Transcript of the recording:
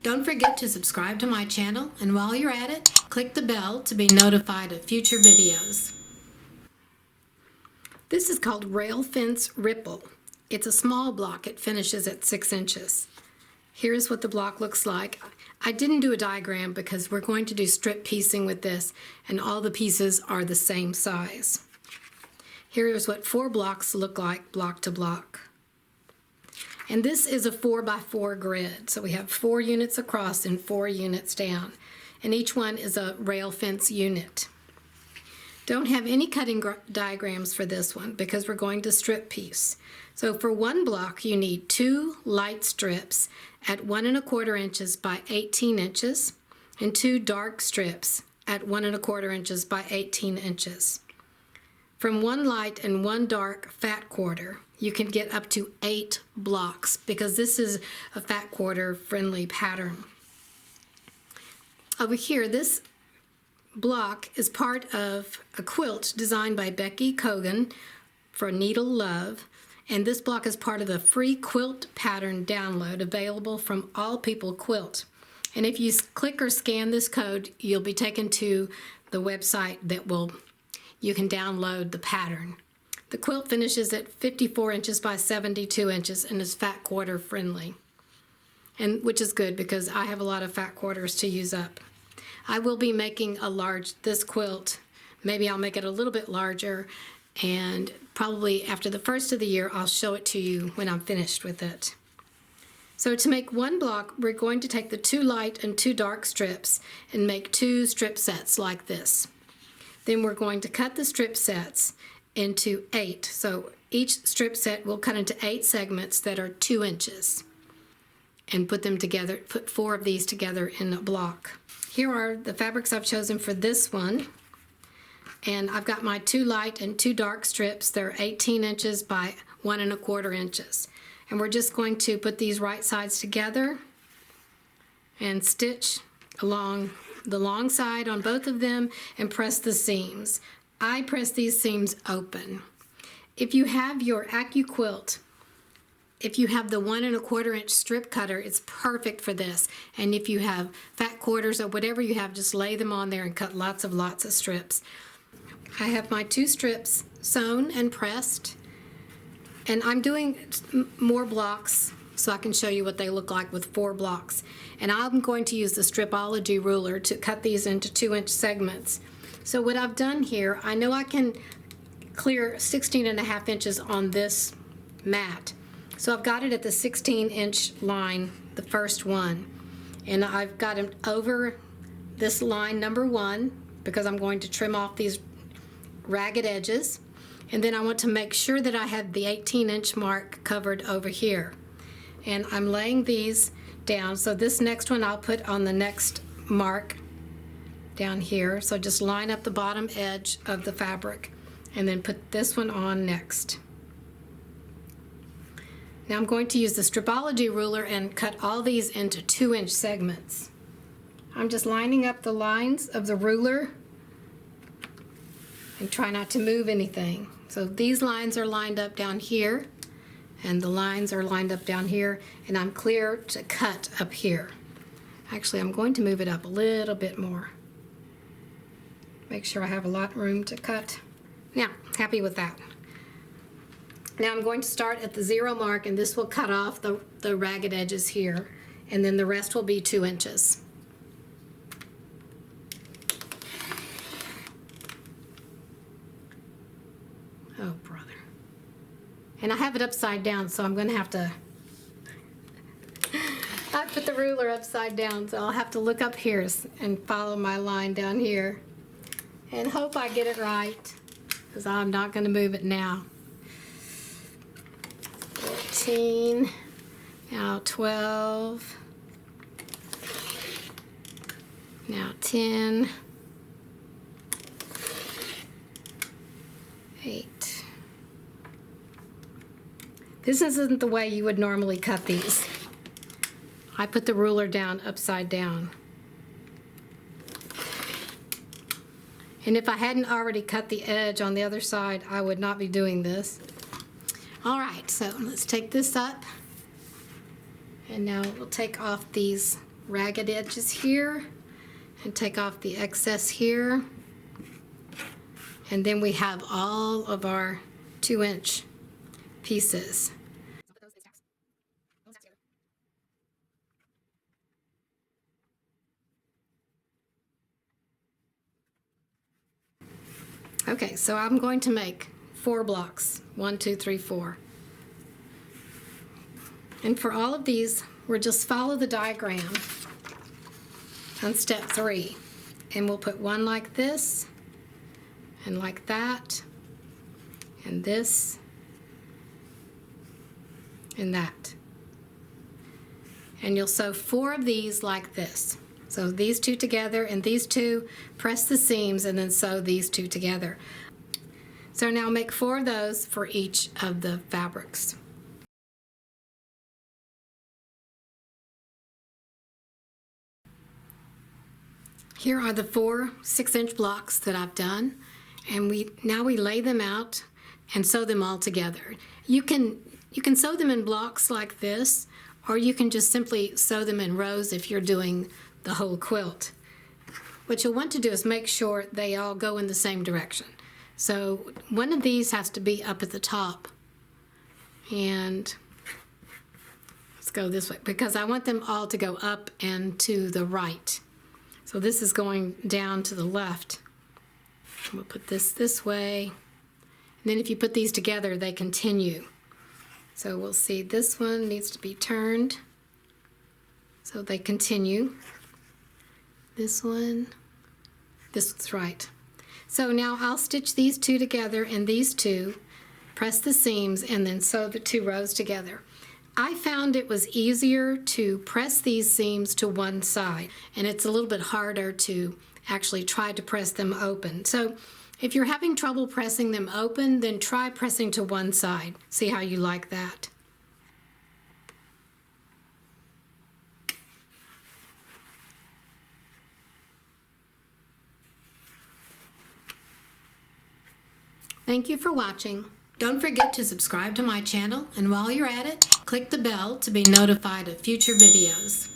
Don't forget to subscribe to my channel, and while you're at it, click the bell to be notified of future videos. This is called Rail Fence Ripple. It's a small block. It finishes at 6 inches. Here's what the block looks like. I didn't do a diagram because we're going to do strip piecing with this, and all the pieces are the same size. Here's what 4 blocks look like, block to block. And this is a 4x4 grid, so we have 4 units across and 4 units down, and each one is a rail fence unit. Don't have any cutting diagrams for this one because we're going to strip piece. So for 1 block you need 2 light strips at 1 1/4 inches by 18 inches and 2 dark strips at 1 1/4 inches by 18 inches. From 1 light and 1 dark fat quarter, you can get up to 8 blocks because this is a fat quarter friendly pattern. Over here, this block is part of a quilt designed by Becky Cogan for Needle Love, and this block is part of the free quilt pattern download available from All People Quilt. And if you click or scan this code, you'll be taken to the website that you can download the pattern. The quilt finishes at 54 inches by 72 inches and is fat quarter friendly, and which is good because I have a lot of fat quarters to use up. I will be making this quilt. Maybe I'll make it a little bit larger, and probably after the first of the year I'll show it to you when I'm finished with it. So to make 1 block, we're going to take the 2 light and 2 dark strips and make 2 strip sets like this. Then we're going to cut the strip sets into 8. So each strip set will cut into 8 segments that are 2 inches and put them together, put 4 of these together in a block. Here are the fabrics I've chosen for this one. And I've got my 2 light and 2 dark strips. They're 18 inches by 1 1/4 inches. And we're just going to put these right sides together and stitch along the long side on both of them and press the seams. I press these seams open. If you have your AccuQuilt, if you have the 1 1/4 inch strip cutter, it's perfect for this. And if you have fat quarters or whatever you have, just lay them on there and cut lots of strips. I have my 2 strips sewn and pressed, and I'm doing more blocks so I can show you what they look like with 4 blocks. And I'm going to use the Stripology ruler to cut these into 2-inch segments. So what I've done here, I know I can clear 16.5 inches on this mat. So I've got it at the 16-inch line, the first one. And I've got it over this line number 1 because I'm going to trim off these ragged edges. And then I want to make sure that I have the 18-inch mark covered over here. And I'm laying these down. So this next one I'll put on the next mark down here. So just line up the bottom edge of the fabric and then put this one on next. Now I'm going to use the Stripology ruler and cut all these into 2-inch segments. I'm just lining up the lines of the ruler and try not to move anything. So these lines are lined up down here, and the lines are lined up down here, and I'm clear to cut up here. Actually, I'm going to move it up a little bit more. Make sure I have a lot of room to cut. Now, happy with that. Now I'm going to start at the 0 mark, and this will cut off the ragged edges here, and then the rest will be 2 inches. Oh, brother. And I have it upside down, so I'm going to have to... I put the ruler upside down, so I'll have to look up here and follow my line down here and hope I get it right, because I'm not going to move it now. 14, now 12, now 10, 8. This isn't the way you would normally cut these. I put the ruler down upside down. And if I hadn't already cut the edge on the other side, I would not be doing this. All right, so let's take this up. And now we'll take off these ragged edges here and take off the excess here. And then we have all of our 2-inch pieces. Okay, so I'm going to make 4 blocks. 1, 2, 3, 4. And for all of these, we'll just follow the diagram on step 3. And we'll put one like this, and like that, and this, and that. And you'll sew 4 of these like this. So these 2 together and these 2, press the seams and then sew these 2 together. So now make 4 of those for each of the fabrics. Here are the 4 6-inch blocks that I've done, and now we lay them out and sew them all together. You can sew them in blocks like this, or you can just simply sew them in rows if you're doing the whole quilt. What you'll want to do is make sure they all go in the same direction. So one of these has to be up at the top, and let's go this way because I want them all to go up and to the right. So this is going down to the left. We'll put this way, and then if you put these together, they continue. So we'll see this one needs to be turned so they continue. This one's right. So now I'll stitch these 2 together and these 2, press the seams, and then sew the 2 rows together. I found it was easier to press these seams to one side, and it's a little bit harder to actually try to press them open. So if you're having trouble pressing them open, then try pressing to one side. See how you like that. Thank you for watching. Don't forget to subscribe to my channel, and while you're at it, click the bell to be notified of future videos.